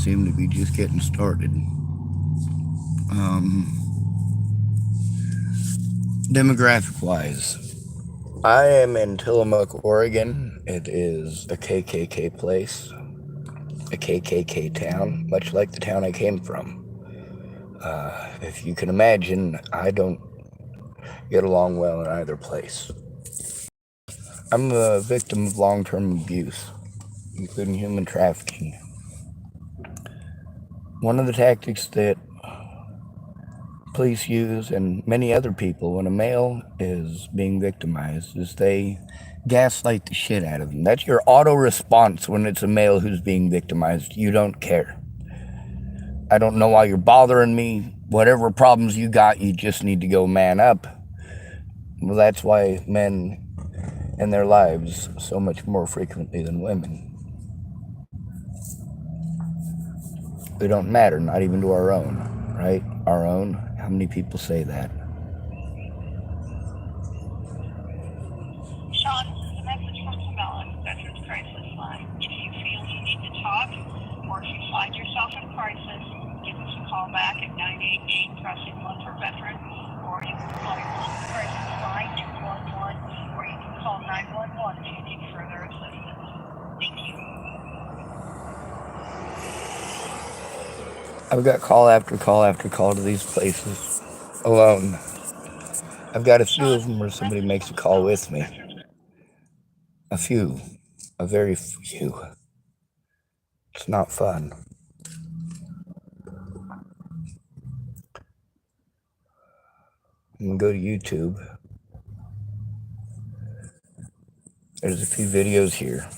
seem to be just getting started. Demographic-wise, I am in Tillamook, Oregon. It is a KKK place, a KKK town, much like the town I came from. If you can imagine, I don't get along well in either place. I'm a victim of long-term abuse, including human trafficking. One of the tactics that police use, and many other people, when a male is being victimized, is they gaslight the shit out of them. That's your auto response when it's a male who's being victimized. You don't care. I don't know why you're bothering me. Whatever problems you got, you just need to go man up. Well, that's why men in their lives so much more frequently than women. We don't matter, not even to our own, right? Our own. How many people say that? Sean, this is a message from Camilla, Veterans Crisis Line. If you feel you need to talk, or if you find yourself in crisis, give us a call back at 988, pressing 1 for veteran, or you can call your local crisis line 211, or you can call 911 if you need further assistance. Thank you. I've got call after call after call to these places alone. I've got a few of them where somebody makes a call with me. A few. A very few. It's not fun. You can go to YouTube. There's a few videos here.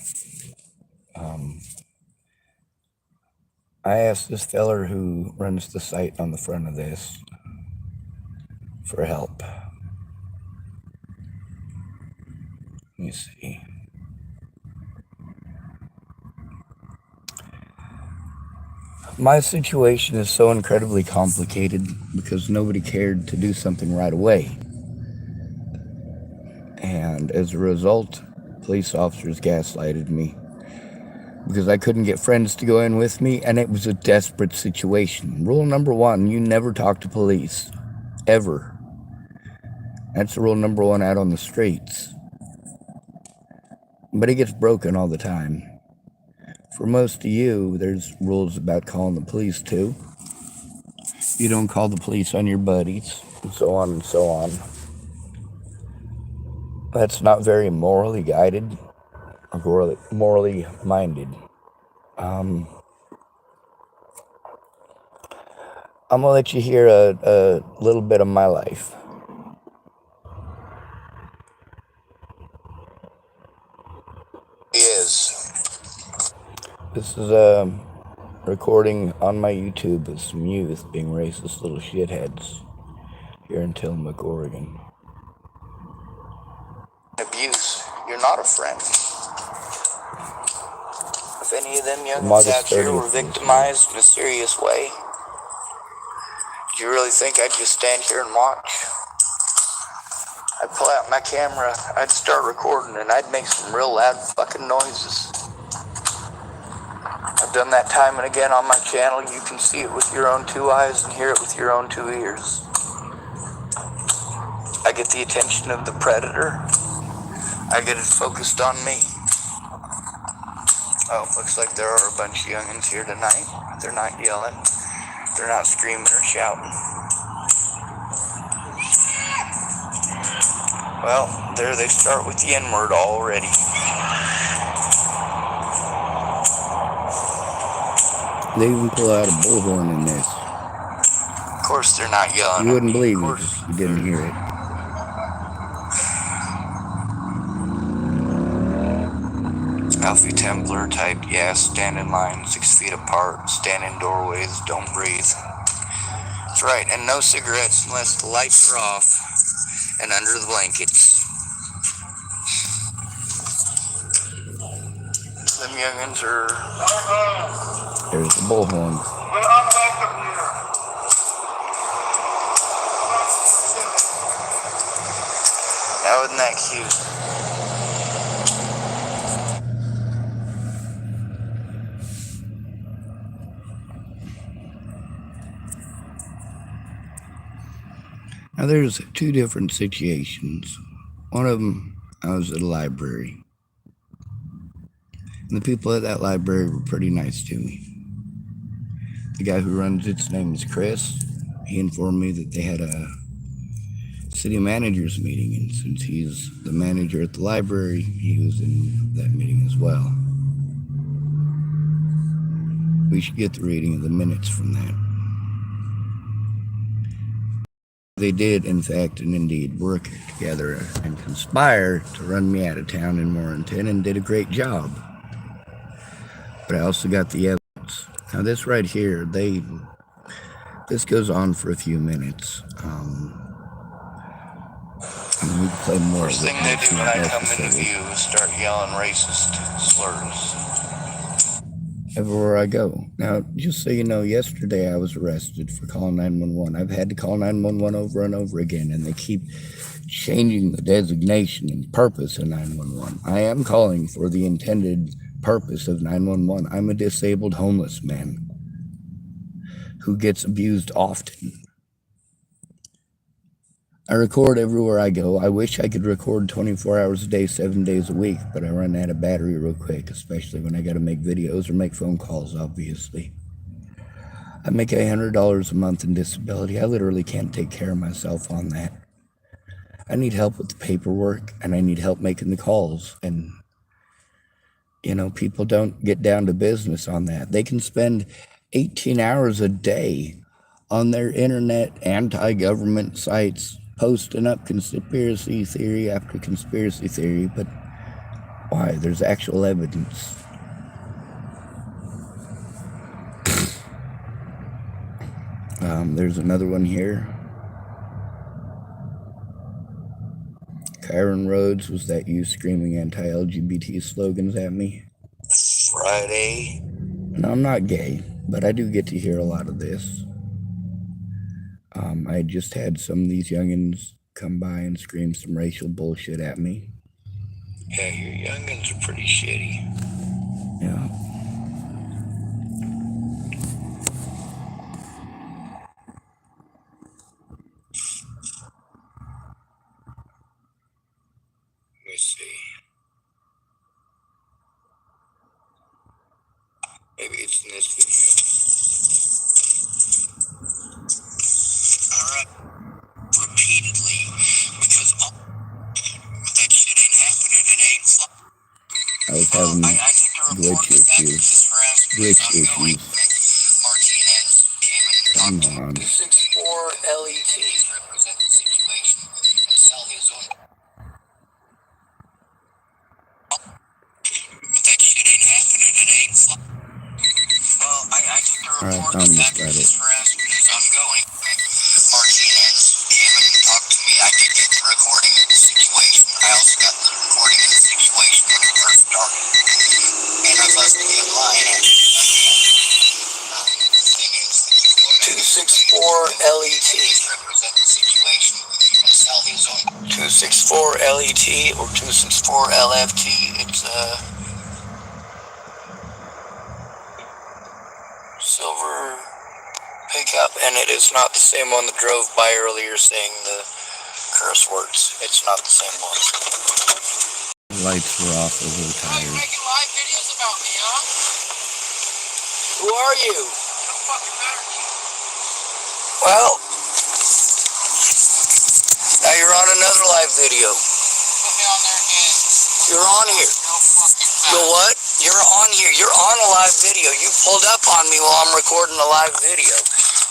I asked this feller who runs the site on the front of this for help. Let me see. My situation is so incredibly complicated because nobody cared to do something right away. And as a result, police officers gaslighted me because I couldn't get friends to go in with me, and it was a desperate situation. Rule number 1, you never talk to police. Ever. That's rule number 1 out on the streets. But it gets broken all the time. For most of you, there's rules about calling the police too. You don't call the police on your buddies, and so on and so on. That's not very morally guided or morally minded. I'm going to let you hear a little bit of my life. This is a recording on my YouTube of some youth being racist little shitheads here in Tillamook, Oregon. Abuse. You're not a friend. If any of them youngins out here were victimized in a serious way, do you really think I'd just stand here and watch? I'd pull out my camera, I'd start recording, and I'd make some real loud fucking noises. I've done that time and again on my channel. You can see it with your own 2 eyes and hear it with your own 2 ears. I get the attention of the predator. I get it focused on me. Oh, looks like there are a bunch of youngins here tonight. They're not yelling. They're not screaming or shouting. Well, there they start with the N-word already. They even pull out a bullhorn in this. Of course they're not yelling. You wouldn't believe me if you didn't hear it. Alfie Templar type, yeah, stand in line 6 feet apart, stand in doorways, don't breathe. That's right, and no cigarettes unless the lights are off and under the blankets. Them youngins are... There's the bullhorn. Now, isn't that cute? Now, there's two different situations. One of them, I was at a library. And the people at that library were pretty nice to me. The guy who runs its name is Chris. He informed me that they had a city manager's meeting, and since he's the manager at the library, he was in that meeting as well. We should get the reading of the minutes from that. They did, in fact and indeed, work together and conspire to run me out of town in Warrenton, and did a great job. But I also got the evidence. Now, this right here, this goes on for a few minutes. And we can play more. First thing they do when I come into view is start yelling racist slurs everywhere I go. Now, just so you know, yesterday I was arrested for calling 911. I've had to call 911 over and over again, and they keep changing the designation and purpose of 911. I am calling for the intended purpose of 911. I'm a disabled homeless man who gets abused often. I record everywhere I go. I wish I could record 24 hours a day, 7 days a week, but I run out of battery real quick, especially when I got to make videos or make phone calls, obviously. I make $100 a month in disability. I literally can't take care of myself on that. I need help with the paperwork, and I need help making the calls. And, you know, people don't get down to business on that. They can spend 18 hours a day on their internet anti-government sites, posting up conspiracy theory after conspiracy theory, but why? There's actual evidence. There's another one here. Kyron Rhodes, was that you screaming anti-LGBT slogans at me? Friday. No, I'm not gay, but I do get to hear a lot of this. I just had some of these youngins come by and scream some racial bullshit at me. Yeah, your youngins are pretty shitty. Yeah. Let me see. Maybe it's in this video. Alright. Repeatedly, because that shit ain't happening. It ain't fun. I was having glitch issues. Martinez came and Come on. 264 LET represent the situation and sell his own. But that shit ain't happening. It ain't fun. Well, I get the report that this harassment is ongoing. Martinez came and talked to me. I did get the recording of the situation. I also got the recording of the situation when it first started. And I must be lying at you again. The thing is, 264 LET represent the situation and sell his own. 264 LET or 264 LFT. It's silver pickup, and it is not the same one that drove by earlier saying the curse words. It's not the same one. The lights were off over the tires. You're making live videos about me, huh? Who are you? No fucking matter to you. Well, now you're on another live video. Put me on there again. You're on here. No fucking matter. You what? You're on here. You're on a live video. You pulled up on me while I'm recording a live video.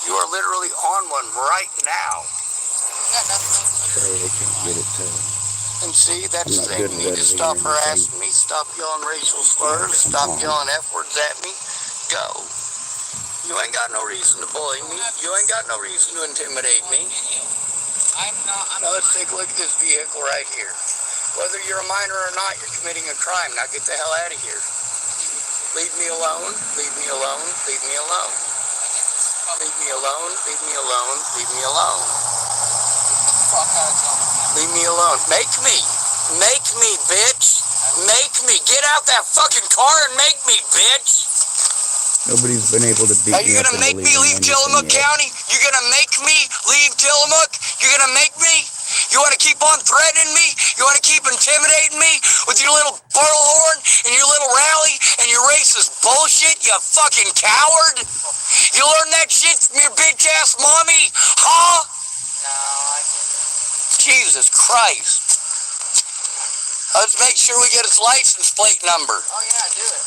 You are literally on one right now. Sorry, I can't get it to. And see, that's the thing. You need to stop harassing me, stop yelling racial slurs, stop yelling F words at me. Go. You ain't got no reason to bully me. You ain't got no reason to intimidate me. Now let's take a look at this vehicle right here. Whether you're a minor or not, you're committing a crime. Now get the hell out of here. Leave me alone. Leave me alone. Leave me alone. Leave me alone. Leave me alone. Leave me alone. Leave me alone. Make me. Make me, bitch. Make me. Get out that fucking car and make me, bitch. Nobody's been able to beat me up. Are you gonna make me leave Tillamook County? You're gonna make me leave Tillamook? You're gonna make me? You want to keep on threatening me? You want to keep intimidating me with your little bullhorn and your little rally and your racist bullshit, you fucking coward? You learned that shit from your bitch-ass mommy, huh? No, I didn't. Jesus Christ. Let's make sure we get his license plate number. Oh, yeah, do it.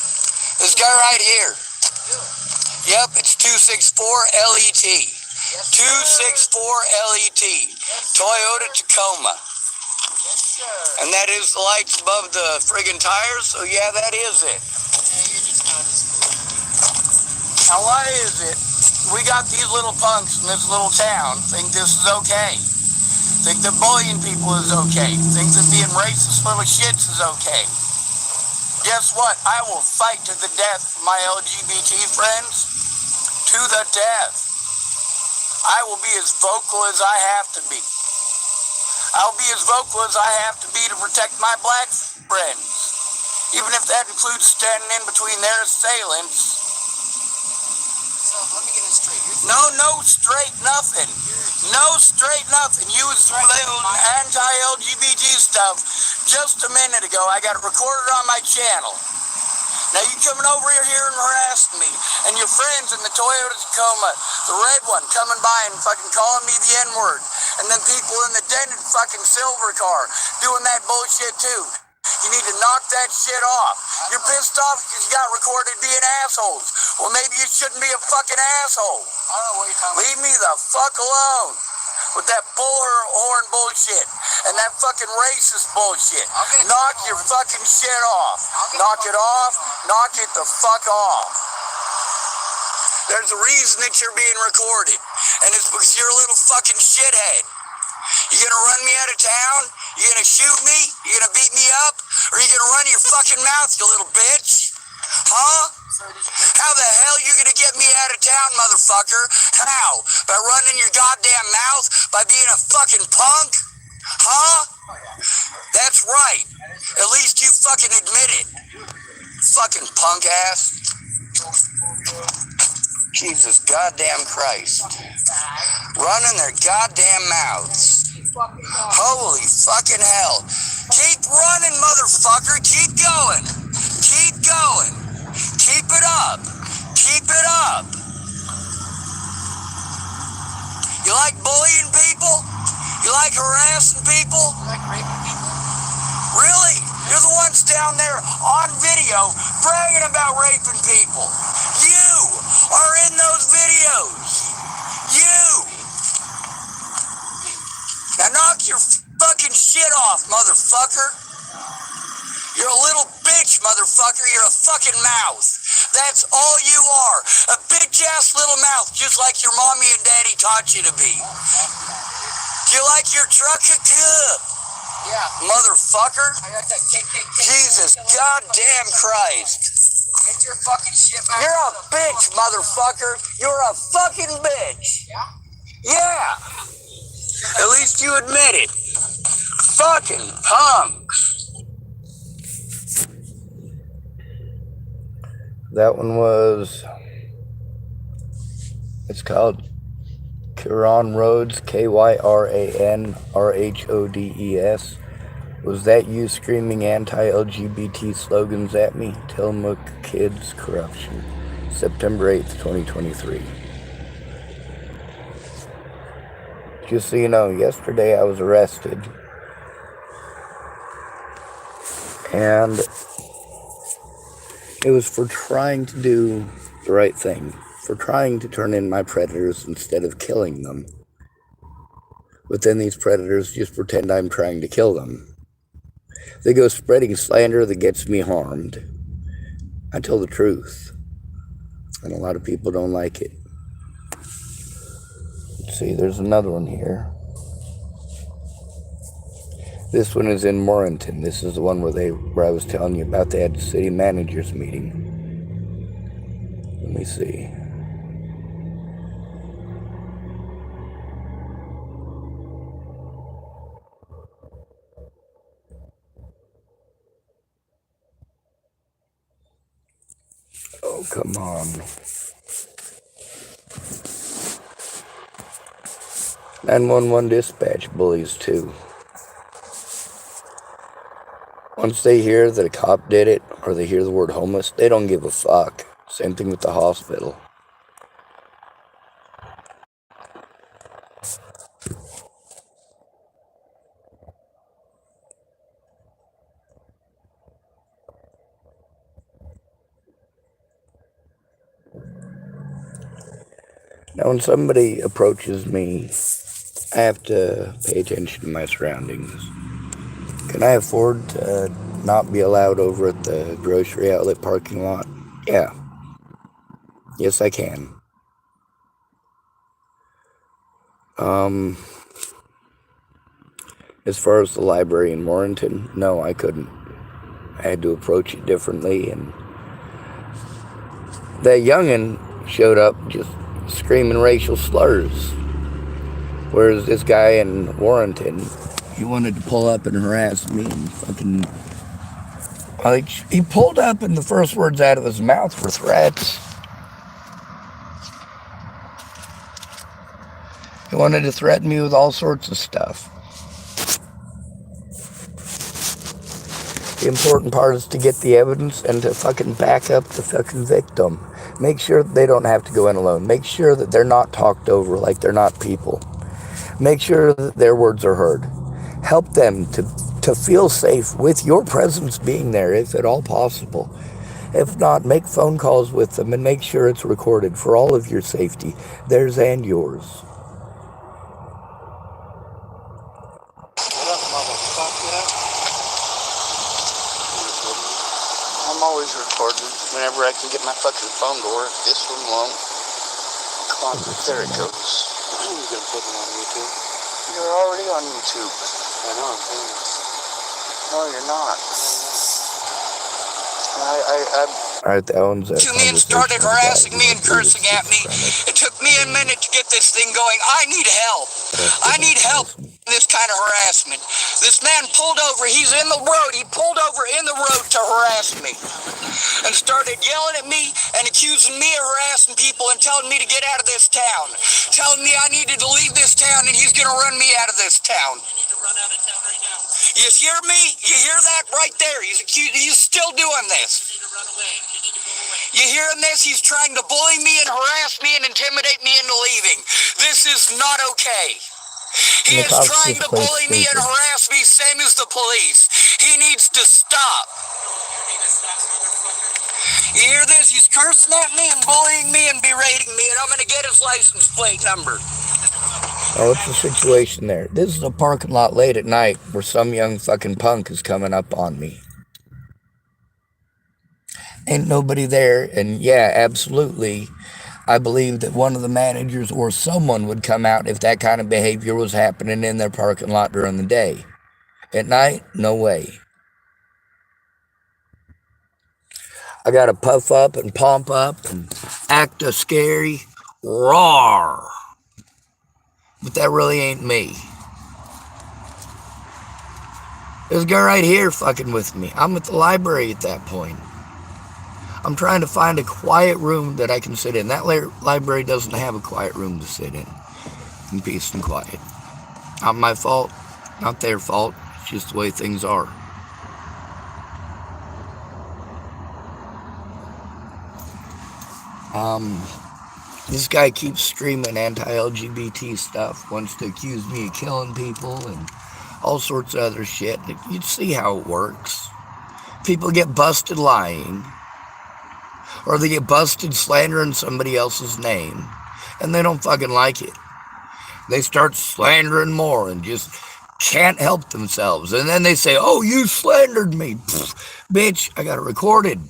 This guy right here. Do it. Yep, it's 264 LET. Yes, 264 LET. Yes, Toyota Tacoma. Yes, sir. And that is the lights above the friggin' tires, so yeah, that is it. Yeah, you're just not as cool. Now, why is it we got these little punks in this little town think this is okay? Think that bullying people is okay? Think that being racist little shits is okay? Guess what? I will fight to the death for my LGBT friends. To the death. I will be as vocal as I have to be. I'll be as vocal as I have to be to protect my black friends. Even if that includes standing in between their assailants. So, let me get it straight. No straight nothing. No straight nothing. You was anti-LGBT stuff just a minute ago. I got it recorded on my channel. Now you coming over here and harassing me, and your friends in the Toyota Tacoma, the red one, coming by and fucking calling me the N-word, and then people in the dented fucking silver car doing that bullshit too. You need to knock that shit off. You're pissed off because you got recorded being assholes. Well, maybe you shouldn't be a fucking asshole. I don't know what you're talking about. Leave me the fuck alone with that bullhorn bullshit and that fucking racist bullshit. Knock your fucking shit off. Knock it off. Knock it the fuck off. There's a reason that you're being recorded, and it's because you're a little fucking shithead. You gonna run me out of town? You gonna shoot me? You gonna beat me up? Or you gonna run your fucking mouth, you little bitch? Huh? How the hell you gonna get me out of town, motherfucker? How? By running your goddamn mouth? By being a fucking punk? Huh? That's right. At least you fucking admit it. Fucking punk ass. Jesus goddamn Christ. Running their goddamn mouths. Holy fucking hell. Keep running, motherfucker. Keep going. Keep going. Keep it up. Keep it up. You like bullying people? You like harassing people? You like raping people? Really? You're the ones down there on video bragging about raping people. You are in those videos. You. Now knock your fucking shit off, motherfucker. You're a little bitch, motherfucker. You're a fucking mouth. That's all you are. A bitch-ass little mouth, just like your mommy and daddy taught you to be. Do you like your truck? Yeah. Motherfucker. I got that KKK. Jesus goddamn Christ. Get your fucking shit back. You're a bitch, motherfucker. You're a fucking bitch. Yeah? Yeah. At least you admit it. Fucking punks. That one was, it's called Kyran Rhodes, KYRANRHODES. Was that you screaming anti-LGBT slogans at me? Tillamook Kids Corruption. September 8th, 2023. Just so you know, yesterday I was arrested. And it was for trying to do the right thing. For trying to turn in my predators instead of killing them. But then these predators just pretend I'm trying to kill them. They go spreading slander that gets me harmed. I tell the truth. And a lot of people don't like it. Let's see, there's another one here. This one is in Morrington. This is the one where I was telling you about. They had the city managers meeting. Let me see. Oh, come on. 911 dispatch bullies too. Once they hear that a cop did it, or they hear the word homeless, they don't give a fuck. Same thing with the hospital. Now, when somebody approaches me, I have to pay attention to my surroundings. Can I afford to not be allowed over at the grocery outlet parking lot? Yeah. Yes, I can. As far as the library in Warrenton, no, I couldn't. I had to approach it differently, and that youngin' showed up just screaming racial slurs. Whereas this guy in Warrenton, he wanted to pull up and harass me and fucking... Like, he pulled up and the first words out of his mouth were threats. He wanted to threaten me with all sorts of stuff. The important part is to get the evidence and to fucking back up the fucking victim. Make sure that they don't have to go in alone. Make sure that they're not talked over like they're not people. Make sure that their words are heard. Help them to feel safe with your presence being there, if at all possible. If not, make phone calls with them and make sure it's recorded for all of your safety, theirs and yours. What up, motherfucker? I'm always recording whenever I can get my fucking phone to work. This one won't. Come on, there it goes. You're gonna put it on YouTube? You're already on YouTube. I know, I'm famous. No, you're not. Alright, that one's a To me and started harassing me and cursing at me. It took me a minute to get this thing going. I need help. I need help in this kind of harassment. This man pulled over. He's in the road. He pulled over in the road to harass me and started yelling at me and accusing me of harassing people and telling me to get out of this town. Telling me I needed to leave this town and he's going to run me out of this town. You need to run out of town right now. You hear me? You hear that right there? He's still doing this. You need to run away. You hearing this? He's trying to bully me and harass me and intimidate me into leaving. This is not okay. He is trying to bully me and harass me, same as the police. He needs to stop. You hear this? He's cursing at me and bullying me and berating me, and I'm going to get his license plate number. Oh, it's a situation there. This is a parking lot late at night where some young fucking punk is coming up on me. Ain't nobody there, and yeah, absolutely, I believe that one of the managers or someone would come out if that kind of behavior was happening in their parking lot during the day. At night, no way. I gotta puff up and pomp up and act a scary roar. But that really ain't me. There's a guy right here fucking with me. I'm at the library at that point. I'm trying to find a quiet room that I can sit in. That library doesn't have a quiet room to sit in peace and quiet. Not my fault, not their fault. It's just the way things are. This guy keeps screaming anti-LGBT stuff, wants to accuse me of killing people and all sorts of other shit. You'd see how it works. People get busted lying, or they get busted slandering somebody else's name, and they don't fucking like it. They start slandering more and just can't help themselves. And then they say, oh, you slandered me. Pfft, bitch, I got it recorded.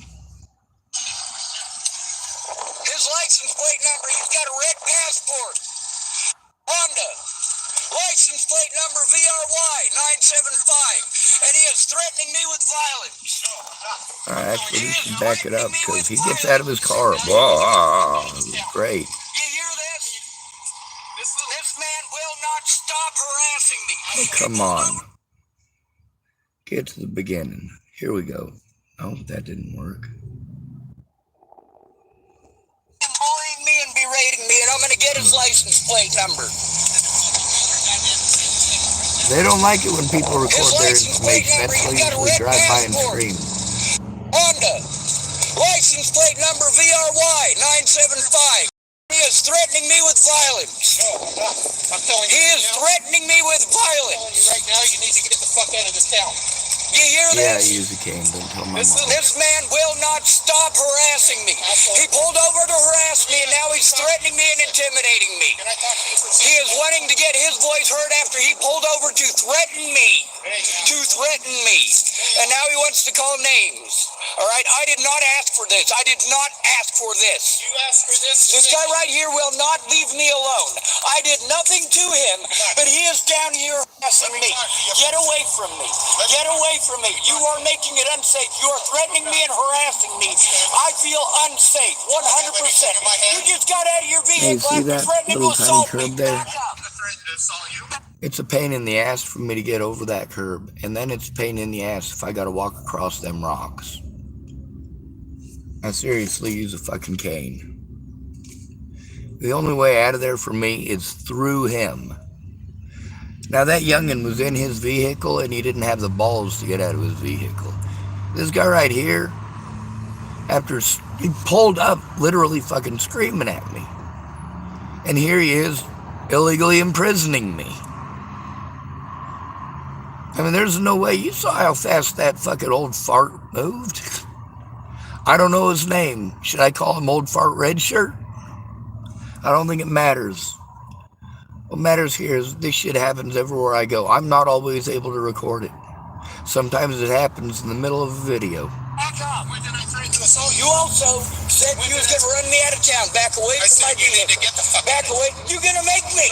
His license plate number, he's got a red passport. Honda. License plate number VRY975. And he is threatening me with violence. Actually, we should back it up, because he gets out of his car. Whoa, great. You hear this? This man will not stop harassing me. Oh, come on. Get to the beginning. Here we go. Oh, that didn't work. Bullying me and berating me, and I'm going to get his license plate number. They don't like it when people record their information. That's why they usually drive by and scream. Honda. License plate number VRY 975. He is threatening me with violence. No. I'm telling you. He is threatening me with violence. I'm telling you right now, you need to get the fuck out of this town. You hear this? Yeah, I use a cane. Don't tell my mom. This man will not stop harassing me. He pulled over to harass me, and now he's threatening me and intimidating me. He is wanting to get his voice heard after he pulled over to threaten me. And now he wants to call names. All right? I did not ask for this. You asked for this. This guy right here will not leave me alone. I did nothing to him, but he is down here harassing me. Get away from me. Get away from me. You are making it unsafe. You are threatening me and harassing me. I feel unsafe, 100%. You just got out of your vehicle. Hey, see that little tiny curb there? Back up. It's a pain in the ass for me to get over that curb, and then it's a pain in the ass if I gotta walk across them rocks. I seriously use a fucking cane. The only way out of there for me is through him. Now that youngin' was in his vehicle and he didn't have the balls to get out of his vehicle. This guy right here, after he pulled up, literally fucking screaming at me. And here he is, illegally imprisoning me. I mean, there's no way. You saw how fast that fucking old fart moved. I don't know his name. Should I call him Old Fart Red Shirt? I don't think it matters. What matters here is this shit happens everywhere I go. I'm not always able to record it. Sometimes it happens in the middle of a video. Back up. When did I threaten to assault you? You also said you was going to run me out of town. Back away from my vehicle. Back away. You're going to make me.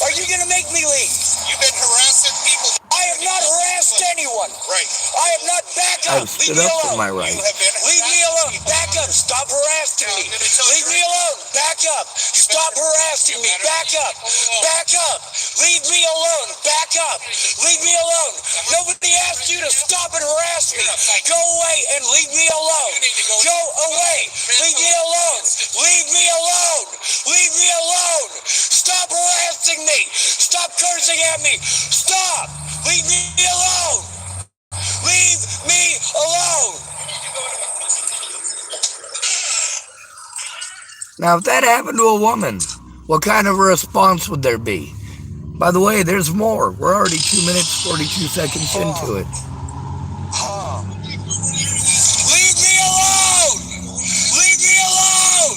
Are you going to make me leave? You've been harassing people. I have not harassed anyone. Right. I have not. Back up. I've stood up for my rights. Leave me alone. Back up. Stop harassing me. Leave me alone. Back up. Stop harassing me. Back up. Back up. Leave me alone. Back up. Leave me alone. Nobody asked you to stop and harass me. Go away and leave me alone. Go away. Leave me alone. Leave me alone. Leave me alone. Stop harassing me. Stop cursing at me. Stop. Leave me alone. Leave me alone. Now, if that happened to a woman, what kind of a response would there be? By the way, there's more. We're already 2 minutes, 42 seconds into it. Leave me alone. Leave me alone.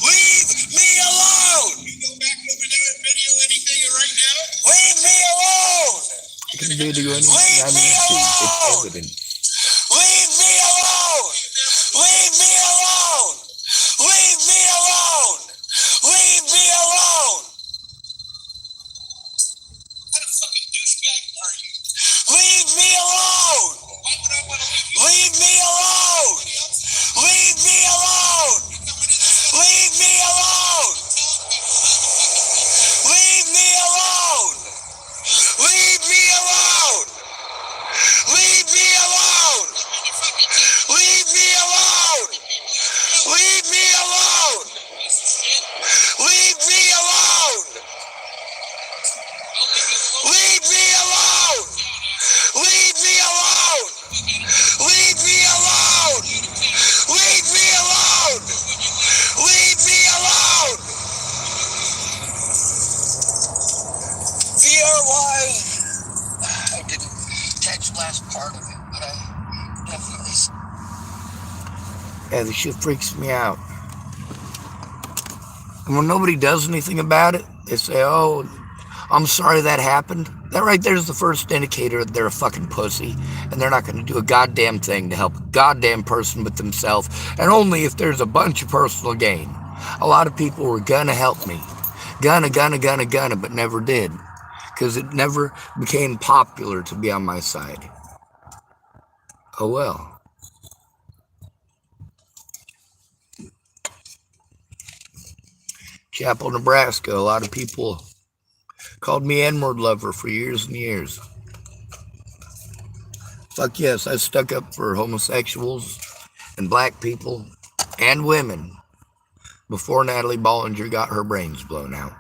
Leave me alone. You go back over there and video anything right now? Leave me alone. I can video anything I need to. It's evidence. Leave me alone. Leave me alone. Leave me alone. Leave me alone. What a fucking douchebag are you? Leave me alone. Leave me alone. Leave me alone. Leave me alone. Leave me alone. Leave me alone. Leave me alone. Leave me alone. Leave me alone. Leave me alone. Leave me alone. Leave me alone. Leave me alone. Leave me alone. Leave me alone. VRY. I didn't catch the last part of it, but I definitely. Yeah, this shit freaks me out. And when nobody does anything about it, they say, oh, I'm sorry that happened. That right there is the first indicator that they're a fucking pussy, and they're not going to do a goddamn thing to help a goddamn person with themselves, and only if there's a bunch of personal gain. A lot of people were gonna help me. Gonna, but never did. Because it never became popular to be on my side. Oh well. Chapel, Nebraska, a lot of people called me N-word lover for years and years. Fuck yes, I stuck up for homosexuals and black people and women before Natalie Bollinger got her brains blown out.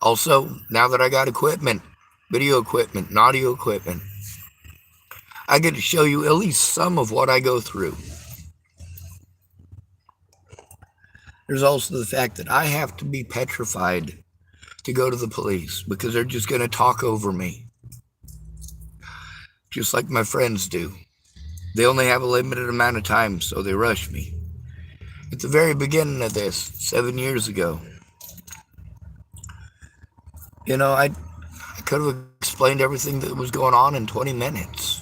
Also, now that I got equipment, video equipment, and audio equipment, I get to show you at least some of what I go through. There's also the fact that I have to be petrified to go to the police because they're just going to talk over me, just like my friends do. They only have a limited amount of time, so they rush me. At the very beginning of this, 7 years ago, I could have explained everything that was going on in 20 minutes.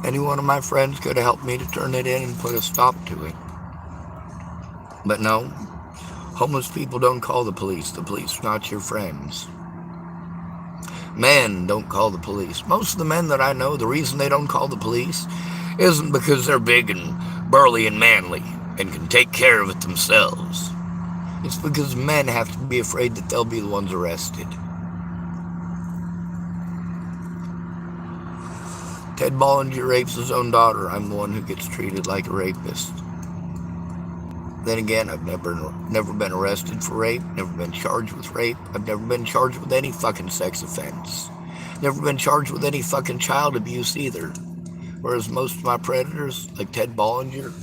Any one of my friends could have helped me to turn it in and put a stop to it. But no, homeless people don't call the police. The police are not your friends. Men don't call the police. Most of the men that I know, the reason they don't call the police isn't because they're big and burly and manly and can take care of it themselves. It's because men have to be afraid that they'll be the ones arrested. Ted Bollinger rapes his own daughter. I'm the one who gets treated like a rapist. Then again, I've never been arrested for rape, never been charged with rape. I've never been charged with any fucking sex offense. Never been charged with any fucking child abuse either. Whereas most of my predators, like Ted Bollinger,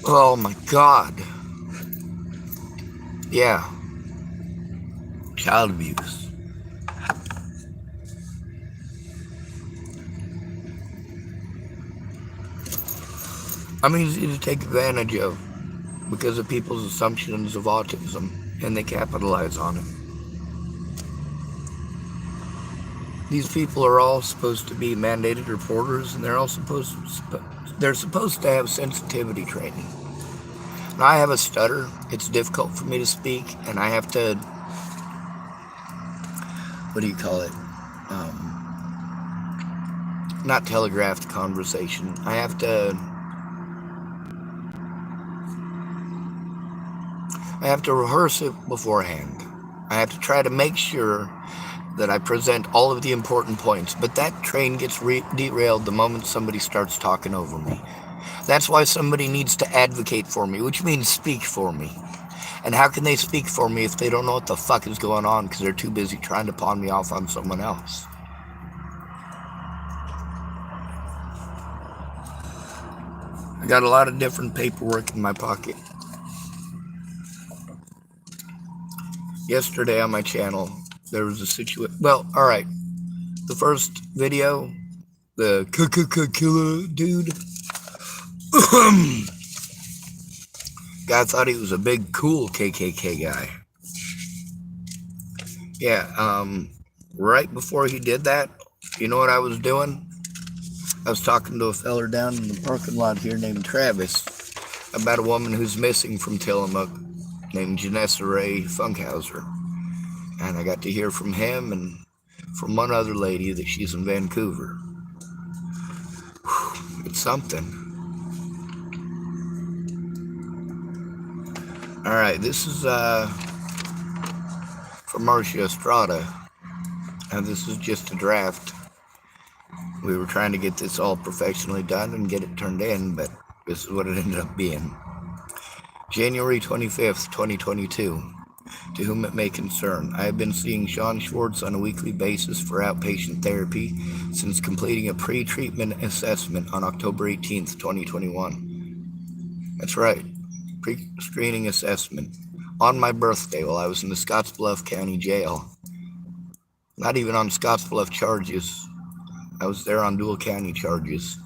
oh my God. Yeah. Child abuse. I'm easy to take advantage of because of people's assumptions of autism, and they capitalize on it. These people are all supposed to be mandated reporters, and they're all supposed to have sensitivity training. Now, I have a stutter. It's difficult for me to speak, and I have to, not telegraph the conversation. I have to rehearse it beforehand. I have to try to make sure that I present all of the important points, but that train gets derailed the moment somebody starts talking over me. That's why somebody needs to advocate for me, which means speak for me. And how can they speak for me if they don't know what the fuck is going on because they're too busy trying to pawn me off on someone else? I got a lot of different paperwork in my pocket. Yesterday on my channel, there was a situation. Well, all right. The first video, the kkklan dude, guy thought he was a big, cool KKK guy. Yeah, right before he did that, you know what I was doing? I was talking to a feller down in the parking lot here named Travis about a woman who's missing from Tillamook named Janessa Ray Funkhauser. And I got to hear from him and from one other lady that she's in Vancouver. Whew, it's something. All right, this is from Marcia Estrada, and this is just a draft. We were trying to get this all professionally done and get it turned in, but this is what it ended up being. January 25th, 2022. To whom it may concern, I have been seeing Sean Schwartz on a weekly basis for outpatient therapy since completing a pre-treatment assessment on October 18th, 2021. That's right, pre-screening assessment on my birthday while I was in the Scottsbluff County Jail. Not even on Scottsbluff charges. I was there on dual county charges.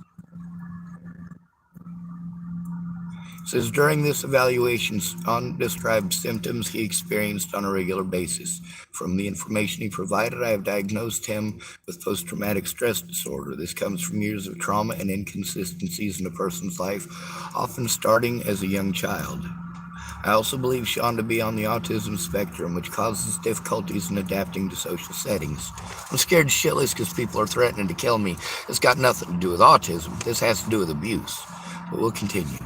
It says during this evaluation, Sean described symptoms he experienced on a regular basis. From the information he provided, I have diagnosed him with post-traumatic stress disorder. This comes from years of trauma and inconsistencies in a person's life, often starting as a young child. I also believe Sean to be on the autism spectrum, which causes difficulties in adapting to social settings. I'm scared shitless because people are threatening to kill me. It's got nothing to do with autism. This has to do with abuse. But we'll continue.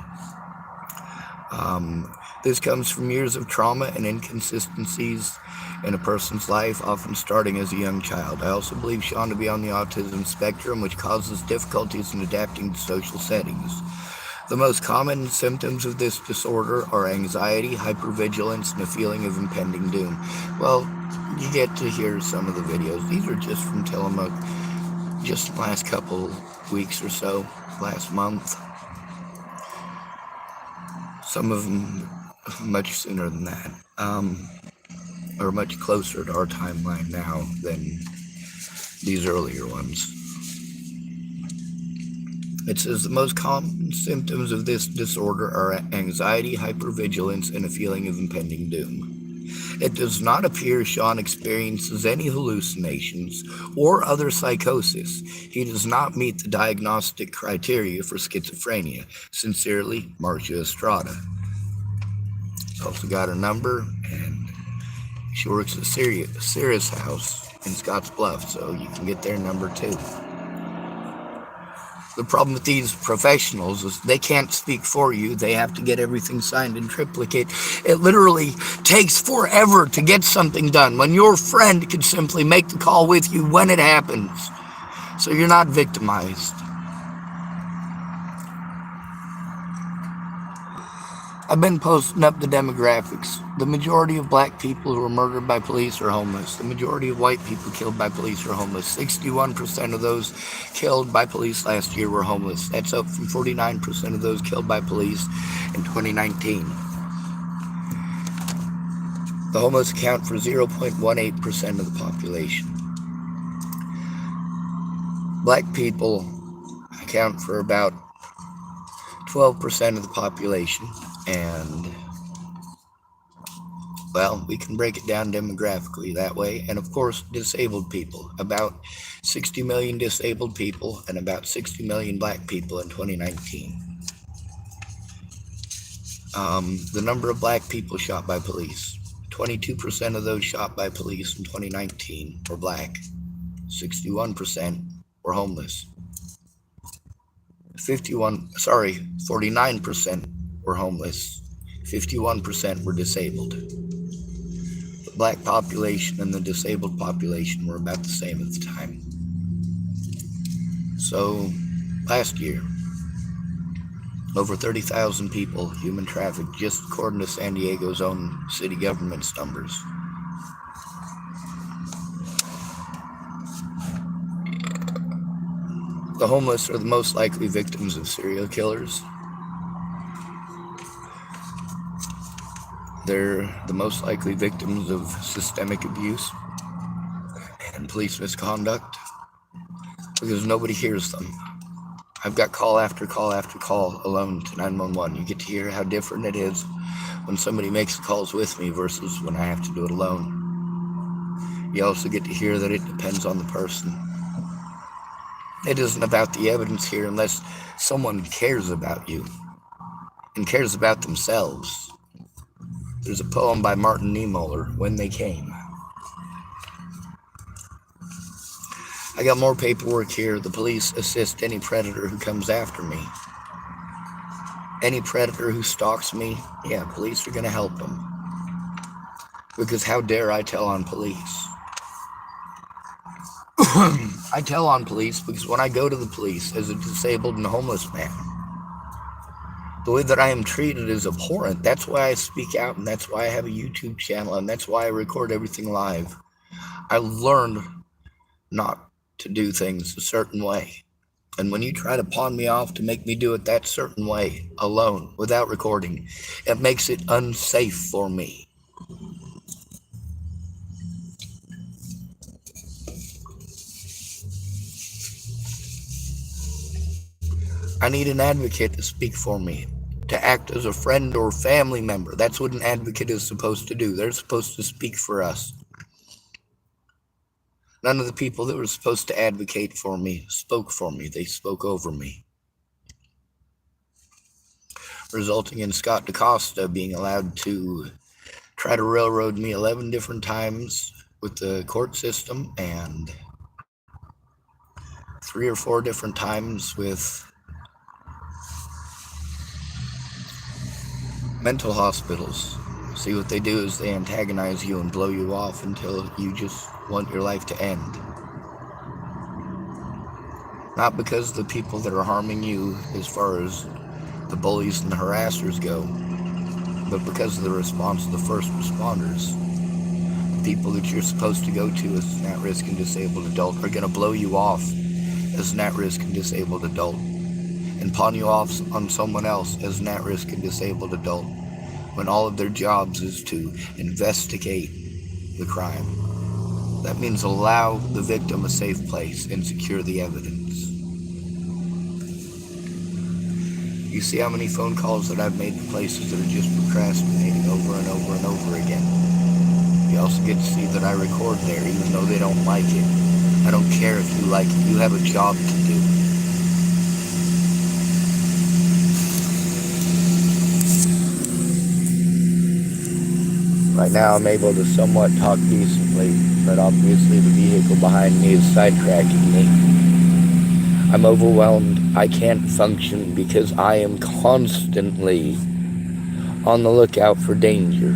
This comes from years of trauma and inconsistencies in a person's life, often starting as a young child. I also believe Sean to be on the autism spectrum, which causes difficulties in adapting to social settings. The most common symptoms of this disorder are anxiety, hypervigilance, and a feeling of impending doom. Well, you get to hear some of the videos. These are just from Tillamook, just the last couple weeks or so, last month. Some of them much sooner than that, or much closer to our timeline now than these earlier ones. It says the most common symptoms of this disorder are anxiety, hypervigilance, and a feeling of impending doom. It does not appear Sean experiences any hallucinations or other psychosis. He does not meet the diagnostic criteria for schizophrenia. Sincerely, Marcia Estrada. He's also got a number, and she works at Sirius House in Scotts Bluff, so you can get their number too. The problem with these professionals is they can't speak for you. They have to get everything signed in triplicate. It literally takes forever to get something done when your friend could simply make the call with you when it happens. So you're not victimized. I've been posting up the demographics. The majority of black people who are murdered by police are homeless. The majority of white people killed by police are homeless. 61% of those killed by police last year were homeless. That's up from 49% of those killed by police in 2019. The homeless account for 0.18% of the population. Black people account for about 12% of the population. And, well, we can break it down demographically that way. And, of course, disabled people. About 60 million disabled people and about 60 million black people in 2019. The number of black people shot by police. 22% of those shot by police in 2019 were black. 61% were homeless. 49% were homeless, 51% were disabled. The black population and the disabled population were about the same at the time. So, last year, over 30,000 people human trafficked, just according to San Diego's own city government's numbers. The homeless are the most likely victims of serial killers. They're the most likely victims of systemic abuse and police misconduct because nobody hears them. I've got call after call after call alone to 911. You get to hear how different it is when somebody makes the calls with me versus when I have to do it alone. You also get to hear that it depends on the person. It isn't about the evidence here unless someone cares about you and cares about themselves. There's a poem by Martin Niemöller, When They Came. I got more paperwork here. The police assist any predator who comes after me. Any predator who stalks me, yeah, police are going to help them. Because how dare I tell on police? I tell on police because when I go to the police as a disabled and homeless man, the way that I am treated is abhorrent. That's why I speak out, and that's why I have a YouTube channel, and that's why I record everything live. I learned not to do things a certain way. And when you try to pawn me off to make me do it that certain way, alone, without recording, it makes it unsafe for me. I need an advocate to speak for me, to act as a friend or family member. That's what an advocate is supposed to do. They're supposed to speak for us. None of the people that were supposed to advocate for me spoke for me. They spoke over me, resulting in Scott DaCosta being allowed to try to railroad me 11 different times with the court system and 3 or 4 different times with mental hospitals, See, what they do is they antagonize you and blow you off until you just want your life to end. Not because the people that are harming you, as far as the bullies and the harassers go, but because of the response of the first responders. The people that you're supposed to go to as an at-risk and disabled adult are going to blow you off as an at-risk and disabled adult and pawn you off on someone else as an at-risk and disabled adult when all of their jobs is to investigate the crime. That means allow the victim a safe place and secure the evidence. You see how many phone calls that I've made to places that are just procrastinating over and over and over again. You also get to see that I record there, even though they don't like it. I don't care if you like it. You have a job to do. Right now I'm able to somewhat talk decently, but obviously the vehicle behind me is sidetracking me. I'm overwhelmed. I can't function because I am constantly on the lookout for danger.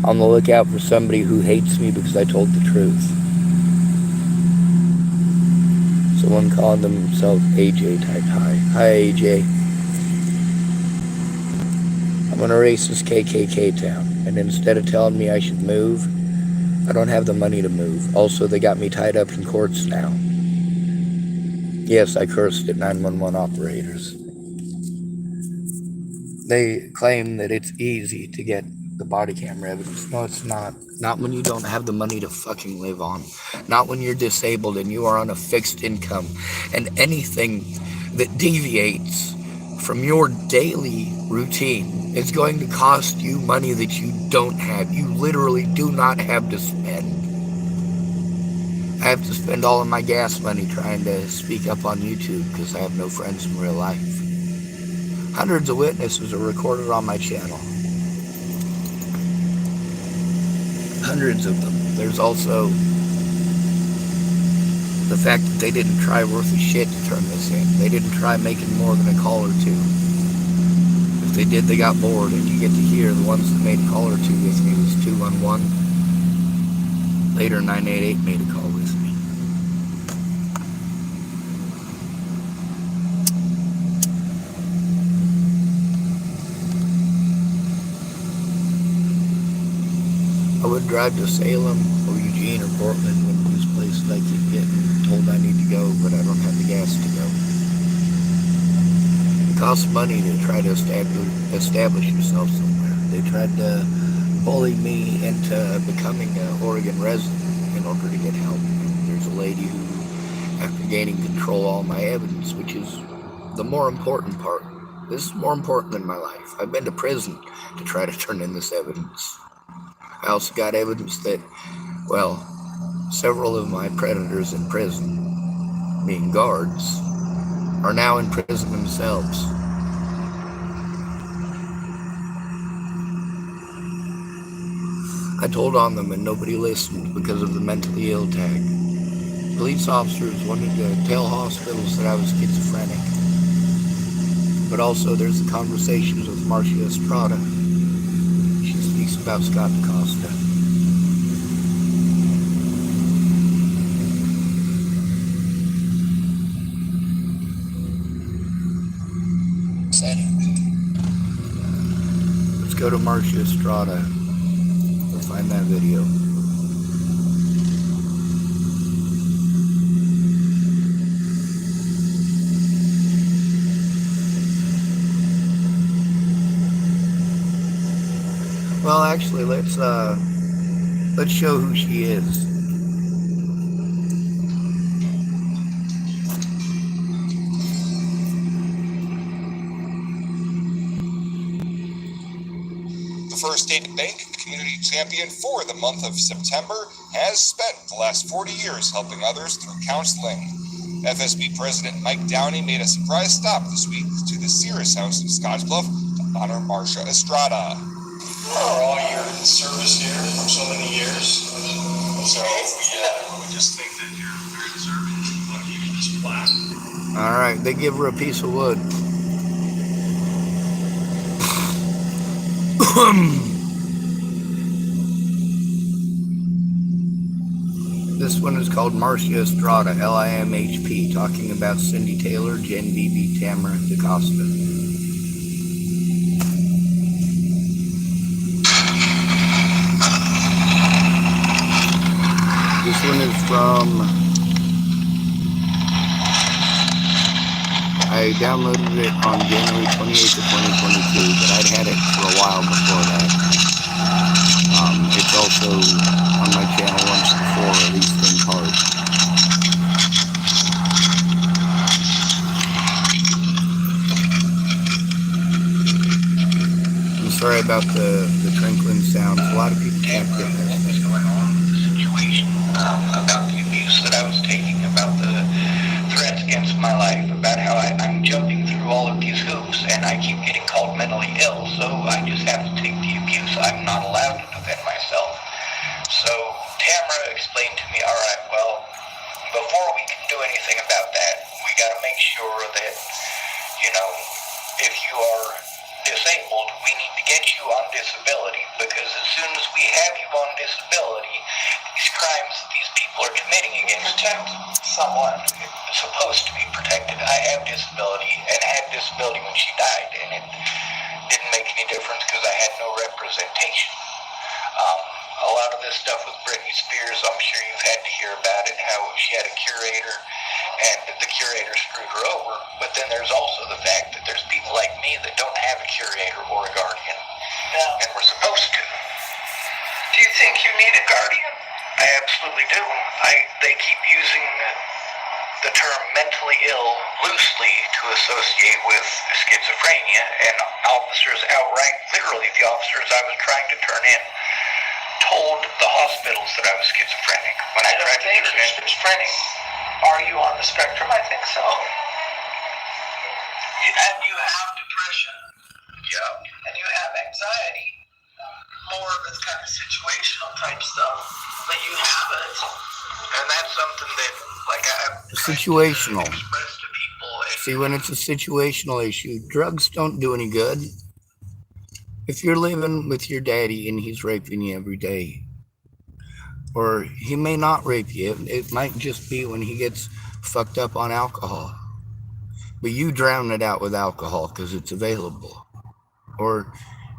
On the lookout for somebody who hates me because I told the truth. Someone called themselves AJ typed hi. Hi AJ. I'm gonna race this KKK town, and instead of telling me I should move, I don't have the money to move. Also, they got me tied up in courts now. Yes, I cursed at 911 operators. They claim that it's easy to get the body camera evidence. No, it's not. Not when you don't have the money to fucking live on. Not when you're disabled and you are on a fixed income. And anything that deviates from your daily routine is going to cost you money that you don't have. You literally do not have to spend. I have to spend all of my gas money trying to speak up on YouTube because I have no friends in real life. Hundreds of witnesses are recorded on my channel. Hundreds of them. There's also the fact that they didn't try worth a shit to turn this in. They didn't try making more than a call or two. If they did, they got bored, and you get to hear the ones that made a call or two with me was 211. Later, 988 made a call with me. I would drive to Salem or Eugene or Portland, one of these places I keep getting told I need to go, but I don't have the gas to go. It costs money to try to establish yourself somewhere. They tried to bully me into becoming an Oregon resident in order to get help. There's a lady who, after gaining control of all my evidence, which is the more important part, this is more important than my life. I've been to prison to try to turn in this evidence. I also got evidence that, well, several of my predators in prison, being guards, are now in prison themselves. I told on them and nobody listened because of the mentally ill tag. Police officers wanted to tell hospitals that I was schizophrenic. But also there's the conversations with Marcia Estrada. She speaks about Scott DaCosta. Let's go to Marcia Estrada. We'll find that video. Well, actually, let's show who she is. The First State Bank Community Champion for the month of September has spent the last 40 years helping others through counseling. FSB President Mike Downey made a surprise stop this week to the Sears House in Scottsbluff to honor Marcia Estrada. For all your service here for so many years. So, we just think that you're very deserving of giving this plaque. All right, they give her a piece of wood. called Marcia Estrada, LIMHP, talking about Cindy Taylor, Jen Beebe, Tamara DaCosta. This one is from, I downloaded it on January 28th of 2022, but I'd had it for a while before that. It's also on my channel once before, at least in part. I'm sorry about the trickling sounds. A lot of people can't get this. What was going on with the situation, about the abuse that I was taking, about the threats against my life, about how I'm jumping through all of these hoops and I keep getting called mentally ill, so I just have to take the abuse. I'm not allowed to defend myself. So Tamara explained to me, all right, well, before we can do anything about that, we got to make sure that, you know, if you are disabled, we need to get you on disability, because as soon as we have you on disability, these crimes that these people are committing against someone is supposed to be protected. I have disability and had disability when she died, and it didn't make any difference because I had no representation. A lot of this stuff with Britney Spears, I'm sure you've had to hear about it, how she had a curator and the curator screwed her over. But then there's also the fact that there's people like me that don't have a curator or a guardian. No. And we're supposed to. Do you think you need a guardian? I absolutely do. They keep using the term mentally ill loosely to associate with schizophrenia, and officers outright, literally the officers I was trying to turn in, told the hospitals that I was schizophrenic. When I tried to turn in schizophrenic. Are you on the spectrum? I think so. And you have depression. Yeah. And you have anxiety. More of this kind of situational type stuff. But you have it. And that's something that, like, I've Situational. expressed to people. See, when it's a situational issue, drugs don't do any good. If you're living with your daddy and he's raping you every day, or he may not rape you, it might just be when he gets fucked up on alcohol. But you drown it out with alcohol because it's available. Or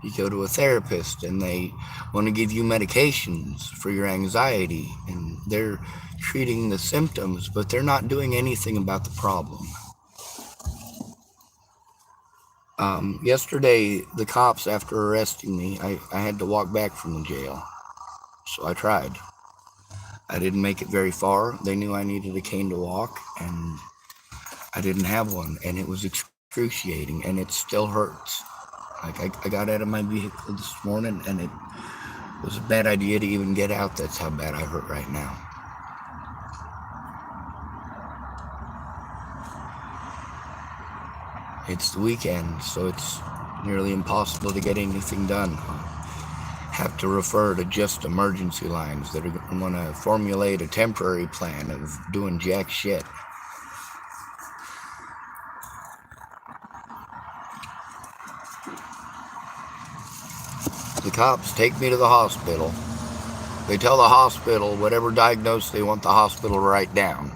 you go to a therapist and they want to give you medications for your anxiety, and they're treating the symptoms, but they're not doing anything about the problem. Yesterday, the cops, after arresting me, I had to walk back from the jail. So I tried. I didn't make it very far. They knew I needed a cane to walk, and I didn't have one. And it was excruciating, and it still hurts. Like, I got out of my vehicle this morning, and it was a bad idea to even get out. That's how bad I hurt right now. It's the weekend, so it's nearly impossible to get anything done. Have to refer to just emergency lines that are going to formulate a temporary plan of doing jack shit. The cops take me to the hospital. They tell the hospital whatever diagnosis they want the hospital to write down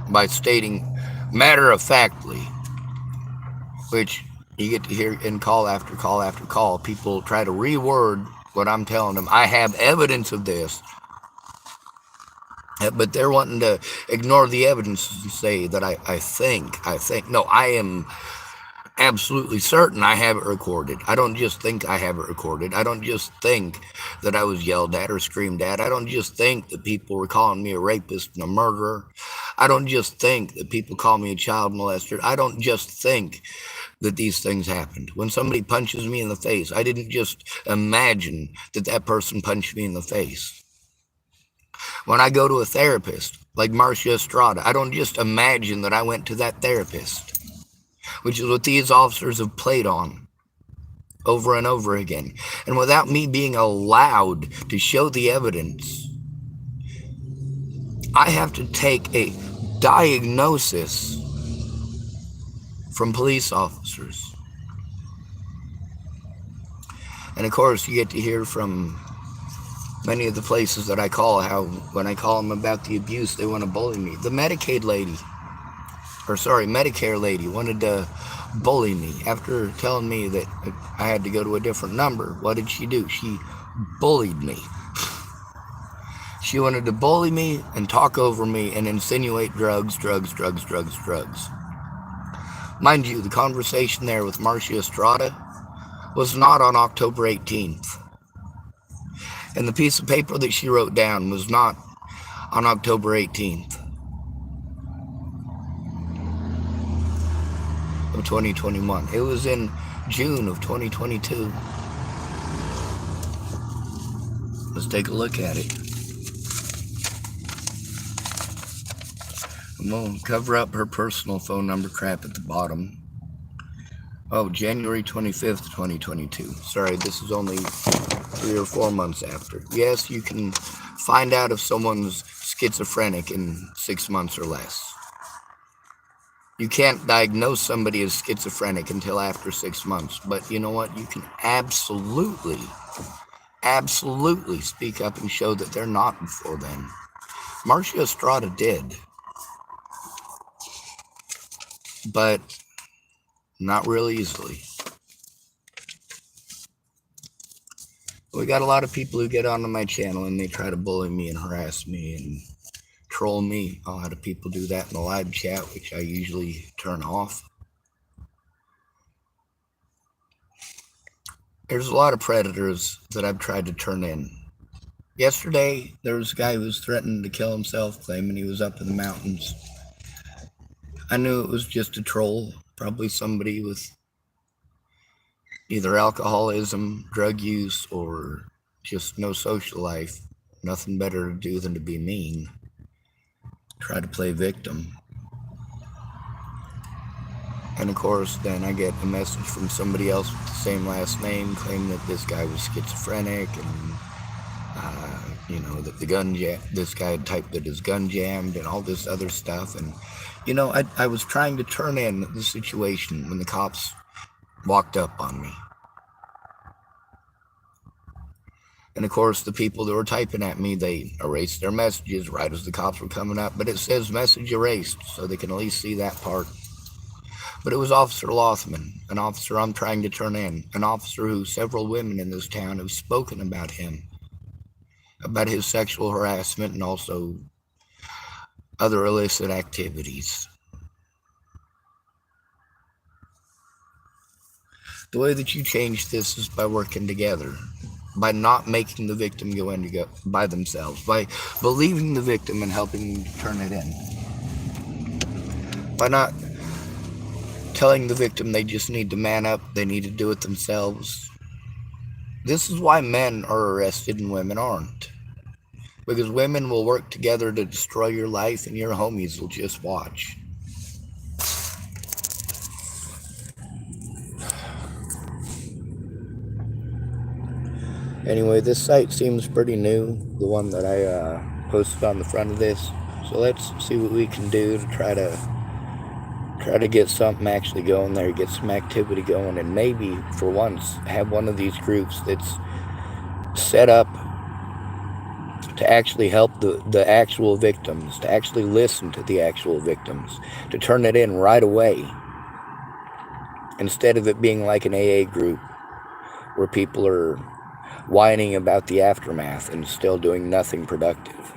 by stating matter-of-factly, which you get to hear in call after call after call. People try to reword what I'm telling them. I have evidence of this, but they're wanting to ignore the evidence and say that I think. No, I am absolutely certain I have it recorded. I don't just think I have it recorded. I don't just think that I was yelled at or screamed at. I don't just think that people were calling me a rapist and a murderer. I don't just think that people call me a child molester. I don't just think that these things happened. When somebody punches me in the face, I didn't just imagine that that person punched me in the face. When I go to a therapist like Marcia Estrada, I don't just imagine that I went to that therapist, which is what these officers have played on over and over again. And without me being allowed to show the evidence, I have to take a diagnosis from police officers. And of course, you get to hear from Many of the places that I call, how when I call them about the abuse, they want to bully me. The Medicare lady wanted to bully me after telling me that I had to go to a different number. What did she do? She bullied me. She wanted to bully me and talk over me and insinuate drugs. Mind you, the conversation there with Marcia Estrada was not on October 18th. And the piece of paper that she wrote down was not on October 18th of 2021. It was in June of 2022. Let's take a look at it. I'm going to cover up her personal phone number crap at the bottom. Oh, January 25th, 2022. Sorry, this is only 3 or 4 months after. Yes, you can find out if someone's schizophrenic in 6 months or less. You can't diagnose somebody as schizophrenic until after 6 months. But you know what? You can absolutely speak up and show that they're not before then. Marcia Estrada did. But not real easily. We got a lot of people who get onto my channel and they try to bully me and harass me and troll me. A lot of people do that in the live chat, which I usually turn off. There's a lot of predators that I've tried to turn in. Yesterday, there was a guy who was threatening to kill himself, claiming he was up in the mountains. I knew it was just a troll, probably somebody with either alcoholism, drug use, or just no social life. Nothing better to do than to be mean. Try to play victim. And of course, then I get a message from somebody else with the same last name claiming that this guy was schizophrenic and, that this guy had typed that his gun jammed and all this other stuff. And, I was trying to turn in the situation when the cops walked up on me. And of course, the people that were typing at me, they erased their messages right as the cops were coming up. But it says message erased, so they can at least see that part. But it was Officer Lothman, an officer I'm trying to turn in, an officer who several women in this town have spoken about him, about his sexual harassment and also other illicit activities. The way that you change this is by working together, by not making the victim go in by themselves, by believing the victim and helping them to turn it in, by not telling the victim they just need to man up, they need to do it themselves. This is why men are arrested and women aren't. Because women will work together to destroy your life and your homies will just watch. Anyway, this site seems pretty new, the one that I posted on the front of this. So let's see what we can do to try to get something actually going there, get some activity going, and maybe for once have one of these groups that's set up to actually help the actual victims, to actually listen to the actual victims, to turn it in right away, instead of it being like an AA group where people are whining about the aftermath and still doing nothing productive.